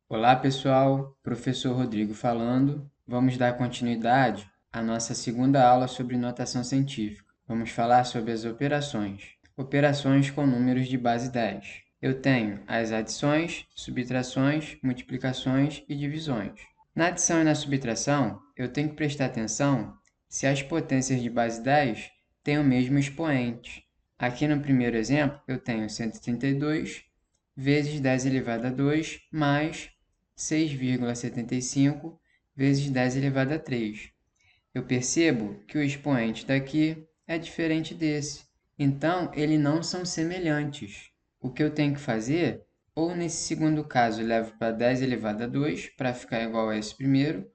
Olá, pessoal. Professor Rodrigo falando. Vamos dar continuidade à nossa segunda aula sobre notação científica. Vamos falar sobre as operações. Operações com números de base 10. Eu tenho as adições, subtrações, multiplicações e divisões. Na adição e na subtração, eu tenho que prestar atenção se as potências de base 10 têm o mesmo expoente. Aqui no primeiro exemplo, eu tenho 132 vezes 10 elevado a 2 mais 6,75 vezes 10 elevado a 3. Eu percebo que o expoente daqui é diferente desse, então eles não são semelhantes. O que eu tenho que fazer, ou nesse segundo caso eu levo para 10 elevado a 2 para ficar igual a esse primeiro,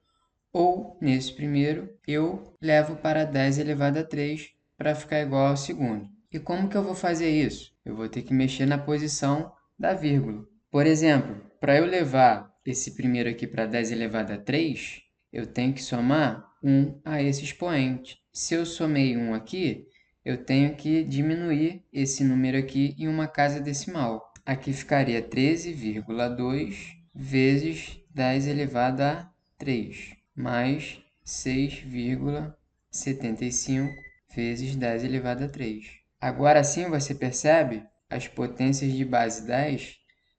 ou nesse primeiro eu levo para 10 elevado a 3 para ficar igual ao segundo. E como que eu vou fazer isso? Eu vou ter que mexer na posição da vírgula. Por exemplo, para eu levar esse primeiro aqui para 10 elevado a 3, eu tenho que somar 1 a esse expoente. Se eu somei 1 aqui, eu tenho que diminuir esse número aqui em uma casa decimal. Aqui ficaria 13,2 vezes 10 elevado a 3, mais 6,75 vezes 10 elevado a 3. Agora sim você percebe? As potências de base 10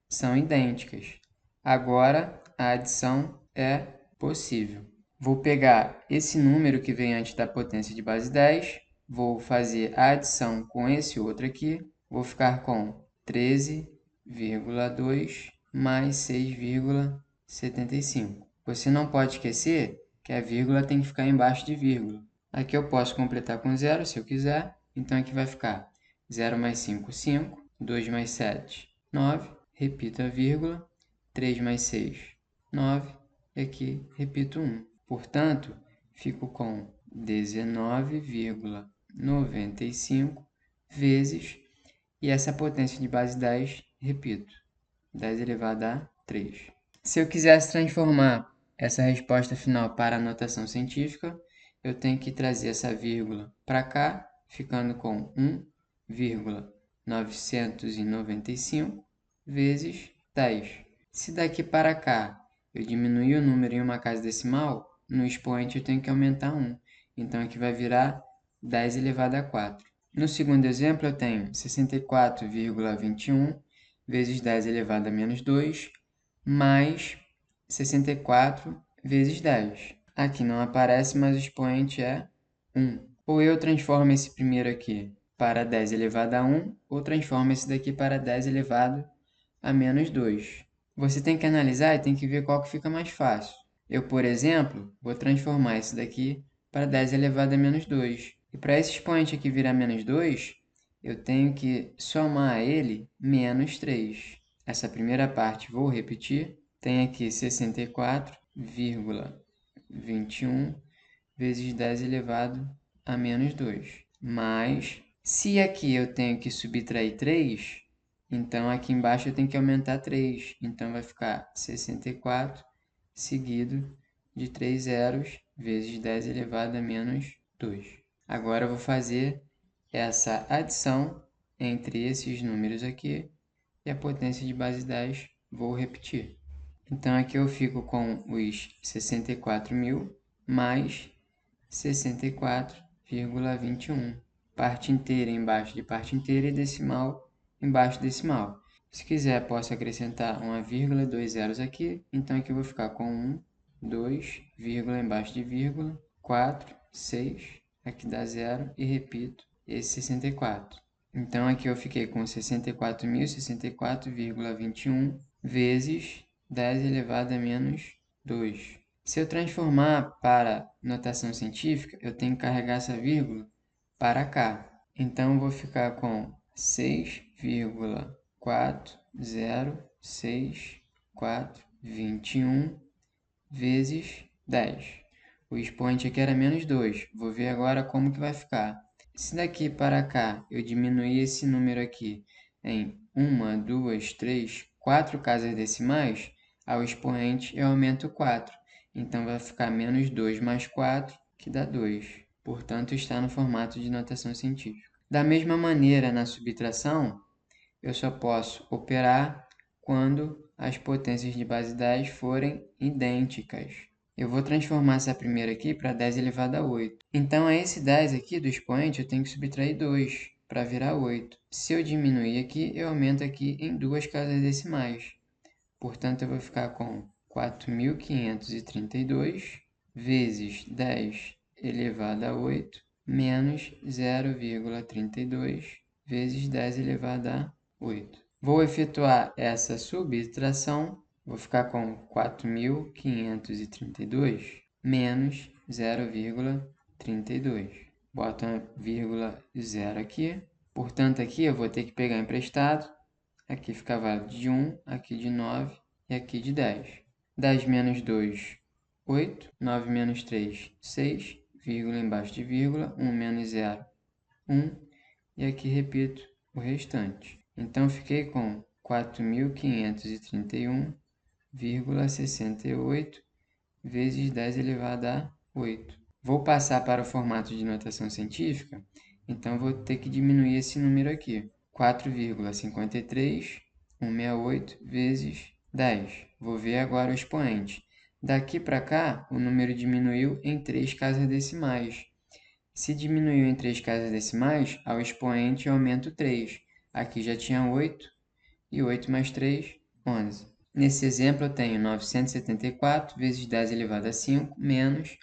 são idênticas. Agora a adição é possível. Vou pegar esse número que vem antes da potência de base 10, vou fazer a adição com esse outro aqui, vou ficar com 13,2 mais 6,75. Você não pode esquecer que a vírgula tem que ficar embaixo de vírgula. Aqui eu posso completar com zero se eu quiser, então aqui vai ficar 0 mais 5, 5, 2 mais 7, 9, repito a vírgula, 3 mais 6, 9, e aqui repito 1. Portanto, fico com 19,95 vezes, e essa potência de base 10, repito, 10 elevado a 3. Se eu quisesse transformar essa resposta final para a notação científica, eu tenho que trazer essa vírgula para cá, ficando com 1,995 vezes 10. Se daqui para cá eu diminuir o número em uma casa decimal, no expoente eu tenho que aumentar 1. Então aqui vai virar 10 elevado a 4. No segundo exemplo, eu tenho 64,21 vezes 10 elevado a menos 2, mais 64 vezes 10. Aqui não aparece, mas o expoente é 1. Ou eu transformo esse primeiro aqui para 10 elevado a 1, ou transformo esse daqui para 10 elevado a menos 2. Você tem que analisar e tem que ver qual que fica mais fácil. Eu, por exemplo, vou transformar esse daqui para 10 elevado a menos 2. E para esse expoente aqui virar menos 2, eu tenho que somar a ele menos 3. Essa primeira parte vou repetir. Tem aqui 64,21 vezes 10 elevado a menos 2. Mas, se aqui eu tenho que subtrair 3, então aqui embaixo eu tenho que aumentar 3. Então vai ficar 64 seguido de 3 zeros vezes 10 elevado a menos 2. Agora eu vou fazer essa adição entre esses números aqui e a potência de base 10, vou repetir. Então aqui eu fico com os 64.000 mais 64,21. Parte inteira embaixo de parte inteira e decimal embaixo de decimal. Se quiser, posso acrescentar uma vírgula e 2 zeros aqui. Então aqui eu vou ficar com 1, 2, vírgula embaixo de vírgula, 4, 6. Aqui dá zero e repito esse 64. Então aqui eu fiquei com 64.064,21 vezes 10 elevado a menos 2. Se eu transformar para notação científica, eu tenho que carregar essa vírgula para cá. Então, eu vou ficar com 6,406421 vezes 10. O expoente aqui era menos 2. Vou ver agora como que vai ficar. Se daqui para cá eu diminuir esse número aqui em 1, 2, 3, 4 casas decimais, ao expoente eu aumento 4. Então, vai ficar menos 2 mais 4, que dá 2. Portanto, está no formato de notação científica. Da mesma maneira, na subtração, eu só posso operar quando as potências de base 10 forem idênticas. Eu vou transformar essa primeira aqui para 10 elevado a 8. Então, a esse 10 aqui do expoente, eu tenho que subtrair 2 para virar 8. Se eu diminuir aqui, eu aumento aqui em duas casas decimais. Portanto, eu vou ficar com 4.532 vezes 10 elevado a 8 menos 0,32 vezes 10 elevado a 8. Vou efetuar essa subtração. Vou ficar com 4.532 menos 0,32. Boto uma vírgula zero aqui. Portanto, aqui eu vou ter que pegar emprestado. Aqui fica válido de 1, aqui de 9 e aqui de 10. 10 menos 2, 8. 9 menos 3, 6. Vírgula embaixo de vírgula. 1 menos 0, 1. E aqui repito o restante. Então, fiquei com 4.531,68 vezes 10 elevado a 8. Vou passar para o formato de notação científica, então vou ter que diminuir esse número aqui. 4,53168 vezes 10. Vou ver agora o expoente. Daqui para cá, o número diminuiu em 3 casas decimais. Se diminuiu em 3 casas decimais, ao expoente eu aumento 3. Aqui já tinha 8, e 8 mais 3, 11. Nesse exemplo, eu tenho 974 vezes 10 elevado a 5 menos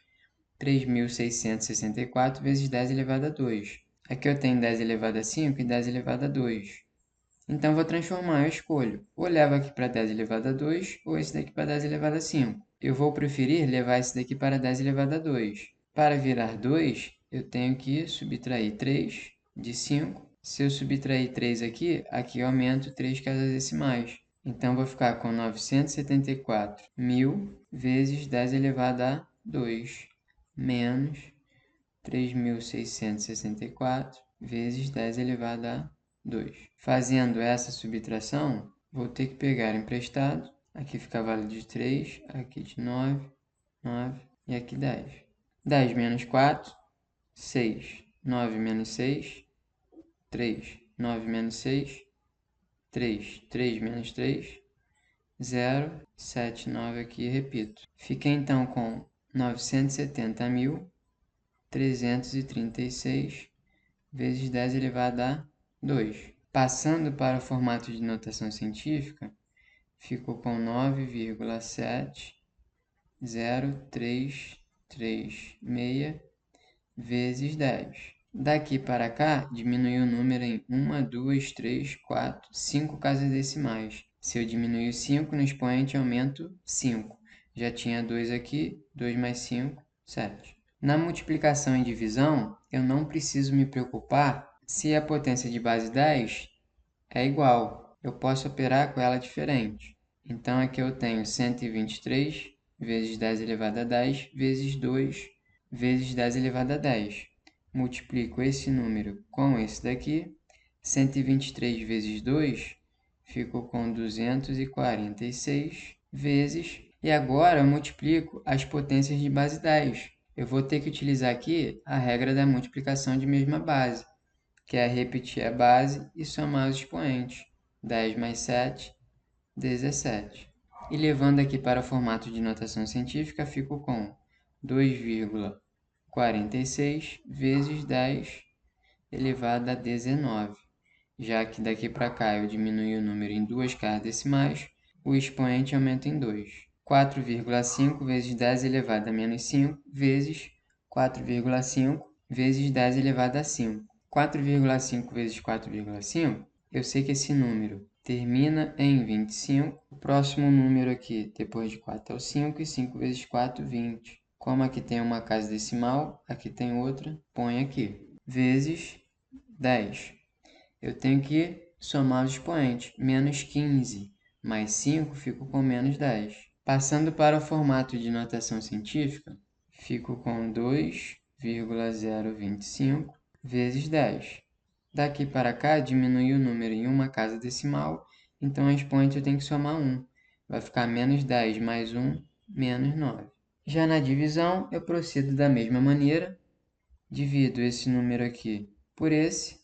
3.664 vezes 10 elevado a 2. Aqui eu tenho 10 elevado a 5 e 10 elevado a 2. Então, vou transformar, eu escolho. Ou levo aqui para 10 elevado a 2, ou esse daqui para 10 elevado a 5. Eu vou preferir levar esse daqui para 10 elevado a 2. Para virar 2, eu tenho que subtrair 3 de 5. Se eu subtrair 3 aqui, aqui eu aumento 3 casas decimais. Então, vou ficar com 974.000 vezes 10 elevado a 2 menos 3.664 vezes 10 elevado a 2. Fazendo essa subtração, vou ter que pegar emprestado. Aqui fica válido de 3, aqui de 9, 9 e aqui 10. 10 menos 4, 6. 9 menos 6, 3. 9 menos 6, 3. 3 menos 3, 0. 7, 9 aqui, repito. Fiquei então com 970.336 vezes 10 elevado a 2. Passando para o formato de notação científica, ficou com 9,70336 vezes 10. Daqui para cá, diminuiu o número em 1, 2, 3, 4, 5 casas decimais. Se eu diminuir 5 no expoente, aumento 5. Já tinha 2 aqui, 2 mais 5, 7. Na multiplicação e divisão, eu não preciso me preocupar se a potência de base 10 é igual. Eu posso operar com ela diferente. Então, aqui eu tenho 123 vezes 10 elevado a 10 vezes 2 vezes 10 elevado a 10. Multiplico esse número com esse daqui. 123 vezes 2 ficou com 246 vezes. E agora eu multiplico as potências de base 10. Eu vou ter que utilizar aqui a regra da multiplicação de mesma base, que é repetir a base e somar os expoentes. 10 mais 7, 17. E levando aqui para o formato de notação científica, fico com 2,46 vezes 10 elevado a 19. Já que daqui para cá eu diminui o número em duas casas decimais, o expoente aumenta em 2. 4,5 vezes 10 elevado a menos 5 vezes 4,5 vezes 10 elevado a 5. 4,5 vezes 4,5, eu sei que esse número termina em 25. O próximo número aqui, depois de 4, é o 5, e 5 vezes 4, 20. Como aqui tem uma casa decimal, aqui tem outra, põe aqui. Vezes 10. Eu tenho que somar os expoentes. Menos 15 mais 5, fico com menos 10. Passando para o formato de notação científica, fico com 2,025 vezes 10. Daqui para cá, diminui o número em uma casa decimal, então a expoente eu tenho que somar 1. Vai ficar menos 10 mais 1, menos 9. Já na divisão, eu procedo da mesma maneira. Divido esse número aqui por esse.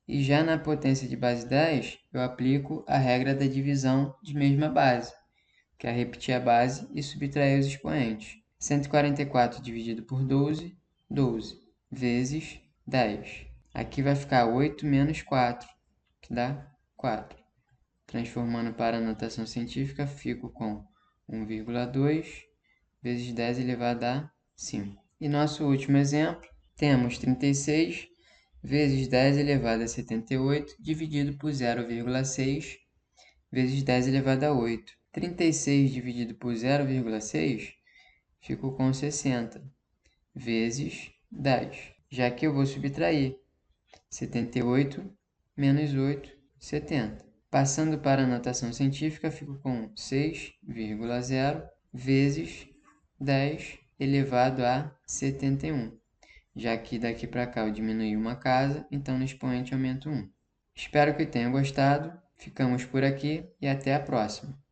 E já na potência de base 10, eu aplico a regra da divisão de mesma base, que é repetir a base e subtrair os expoentes. 144 dividido por 12, 12, vezes 10. Aqui vai ficar 8 menos 4, que dá 4. Transformando para a notação científica, fico com 1,2 vezes 10 elevado a 5. E nosso último exemplo, temos 36 vezes 10 elevado a 78 dividido por 0,6 vezes 10 elevado a 8. 36 dividido por 0,6 ficou com 60 vezes 10, já que eu vou subtrair 78 menos 8, 70. Passando para a notação científica, fico com 6,0 vezes 10 elevado a 71. Já que daqui para cá eu diminui uma casa, então no expoente aumento 1. Espero que tenham gostado. Ficamos por aqui e até a próxima.